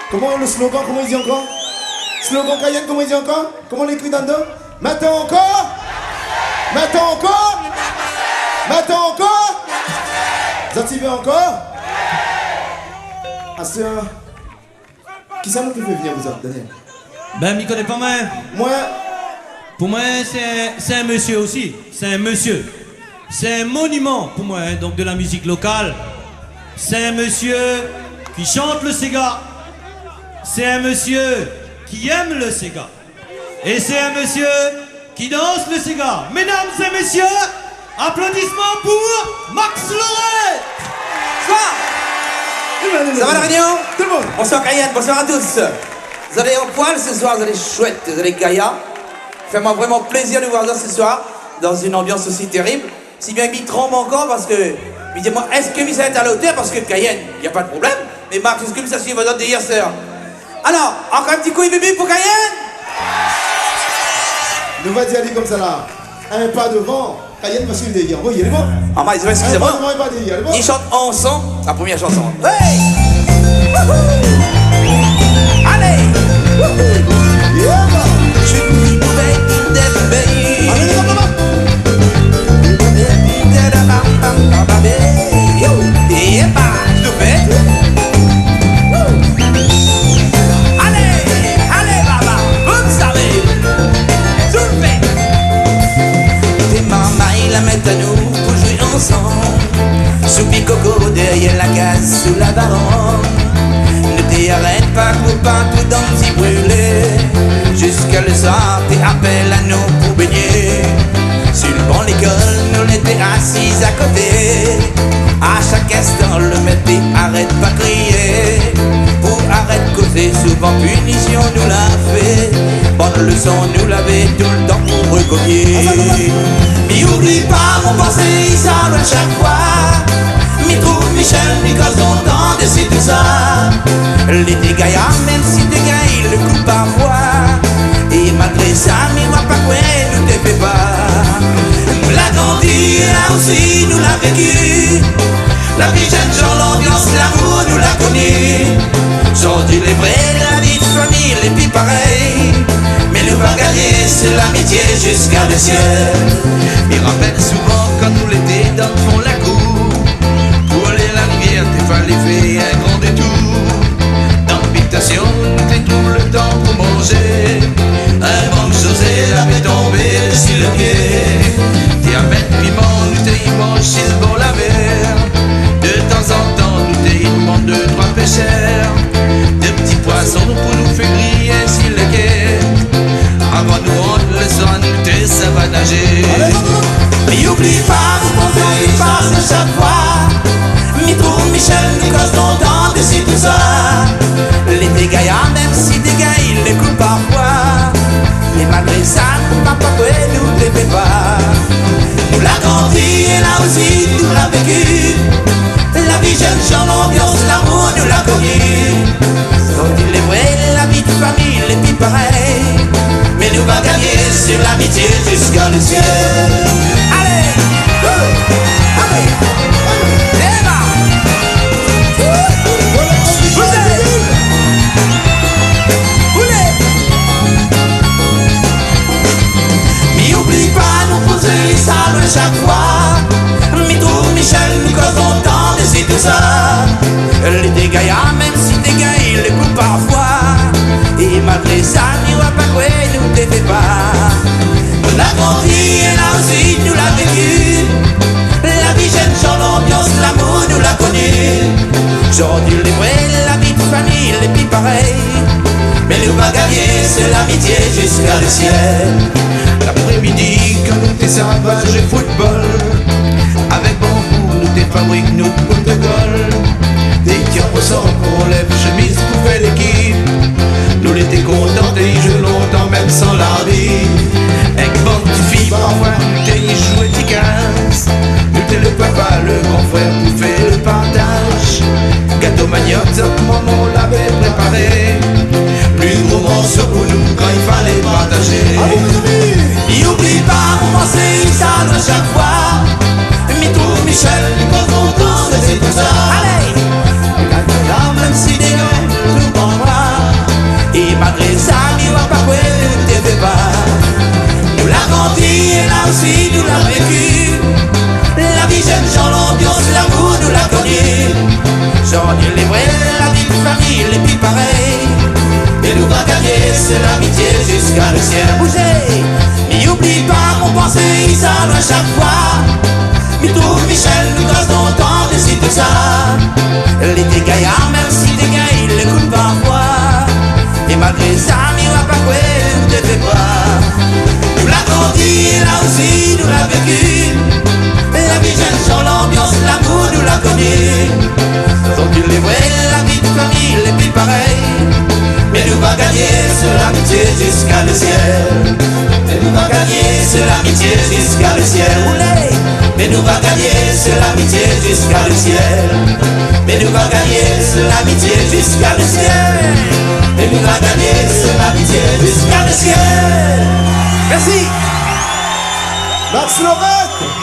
Comment le slogan, comment il dit encore? Slogan Cayenne, comment il dit encore? Comment on l'écrit dans le dos? Maintenant encore? Maintenant encore? Maintenant encore? Vous activez encore? Ah, c'est un... Qui ça qui veut venir vous autres, Daniel? Ben, m'y connais pas mal. Moi... Pour moi, c'est un monsieur aussi. C'est un monsieur. C'est un monument pour moi, hein, donc de la musique locale. C'est un monsieur qui chante le Sega. C'est un monsieur qui aime le Sega. Et c'est un monsieur qui danse le Sega. Mesdames et messieurs, applaudissements pour Max Lorette. Bonsoir. Ça va la réunion? Tout le monde. Bonsoir Cayenne, bonsoir à tous. Vous allez au poil ce soir, vous allez chouette, vous allez gaillard. Fait-moi vraiment plaisir de vous voir ce soir, dans une ambiance aussi terrible. Si bien il tremble encore parce que... Il dit moi, est-ce que ça va être à la hauteur? Parce que Cayenne, il n'y a pas de problème. Mais Max, est-ce que ça suit votre autre hier soir? Alors, encore un petit coup bébé pour Cayenne? Nous va dire comme ça là. Un pas devant, Cayenne va suivre derrière. Oui, il est bon. Ah, mais excusez-moi. Un pas devant, un pas derrière, il est bon. Ils chantent ensemble la première chanson. Hey! Allez! Yeah, bah. Allez, les gars, Allez, baba, vous le savez, tout le fait. Tes mamas, ils la mettent à nous pour jouer ensemble. Soupi coco derrière la case sous la baronne. Ne t'arrête pas pour pas tout dans le petit brûlé. Jusqu'à le soir, t'es appel à nous pour baigner. Sur le banc l'école, nous l'étions assis à côté. À chaque instant, le maître arrête pas crier. Pour arrête causer, souvent punition nous l'a fait. Bonne leçon nous l'avait tout le temps pour recopier. Mais oublie pas, mon pensée, il s'arrête chaque fois. Mais trouve Michel, mais cause longtemps de c'est tout ça. L'été gaillard, même si t'es gars, il le coupe parfois. Et malgré ça, mais moi pas quoi, nous te fait pas. Nous l'a grandi, là aussi nous l'a vécu. La vie jeune genre l'ambiance, l'amour nous l'a connu. Aujourd'hui les vrais, la vie de famille, les puis pareil. Mais le bagage, c'est l'amitié jusqu'à le ciel. Il rappelle souvent quand nous l'été dans le fond la cour. Pour aller à la rivière, t'es fallait faire un grand détour. Dans l'habitation, t'es tout le temps pour manger. Un bon José l'avait tombé sur le pied. T'es à mettre piment, nous t'es mangé bon la mer. De temps en temps, nous t'es demandé deux, trois pêcheurs. De petits poissons pour nous faire griller sur le quai. Avant nous rendre le soir, nous t'es ça va nager. Mais oublie pas, mon frère, il passe chaque fois. Mais trouve Michel, mais cause longtemps de c'est tout ça. L'été gaillard, même si des gars, il les coupe parfois. Mais malgré ça, papa, nous ne les fait pas. Nous l'a grandi et là aussi nous l'a vécu. La vie jeune chant l'ambiance, l'amour nous l'a connu. Quand il est vrai, la vie de famille, les petits pareils. Mais nous va gagner sur l'amitié jusqu'à le ciel. Allez, allez, débat. Mais oublie pas, nous poser les salles chaque fois. Mais trouve Michel, nous causons tant de c'est tout ça. Les dégâts, même si des gars, ils les coupent parfois. Et malgré ça, nous va pas quoi, nous te fait pas. Nous l'a grandi et là aussi nous l'a vécu. La vie jeune, genre l'ambiance, l'amour nous l'a connu. Aujourd'hui les vrais, la vie de famille, les puis pareil. Mais nous va gagner, c'est l'amitié jusqu'à le ciel. L'après-midi, quand nous t'es sauvages et football. Avec bambou, nous t'es fabrique, nous boules de goal. Dès qu'il ressort qu'on lève chemise pour faire l'équipe. Nous l'étions contents et ils jouent longtemps même sans l'arbitre. Avec bande de filles, parfois nous t'es joué tes 15. Nous t'es le papa, le grand frère pour faire le partage. Gâteau manioc, maman l'avait préparé. Plus gros morceau pour nous quand il fallait partager. Et oublie pas, mon pensée, ça à chaque fois. Mais trouve Michel, quand on danse, c'est tout ça. Allez, même si des gars, tout en bras. J'aurais les vrais, la vie de famille, les plus pareils. Et nous va gagner, c'est l'amitié jusqu'à le ciel. Bougez, mais oublie pas mon pensée, ça doit chaque fois. Mais tout Michel, nous casse ton temps, décide de ça. Les dégaillards, même si des gars, ils l'écoutent parfois. Et malgré ça, il va pas quoi, ne te fais pas. Nous l'a grandi, là aussi, nous l'a vécu. Et la vie jeune sur l'ambiance, l'amour, nous l'a connu. Donc il est vrai, la vie de famille, les plus pareils. Mais nous va gagner, c'est l'amitié jusqu'à le ciel. Mais nous va gagner, c'est l'amitié jusqu'à le ciel. Mais nous va gagner, c'est l'amitié jusqu'à le ciel. Mais nous va gagner, c'est l'amitié jusqu'à le ciel. Mais nous va gagner, c'est l'amitié jusqu'à le ciel. Merci. Max Lovett.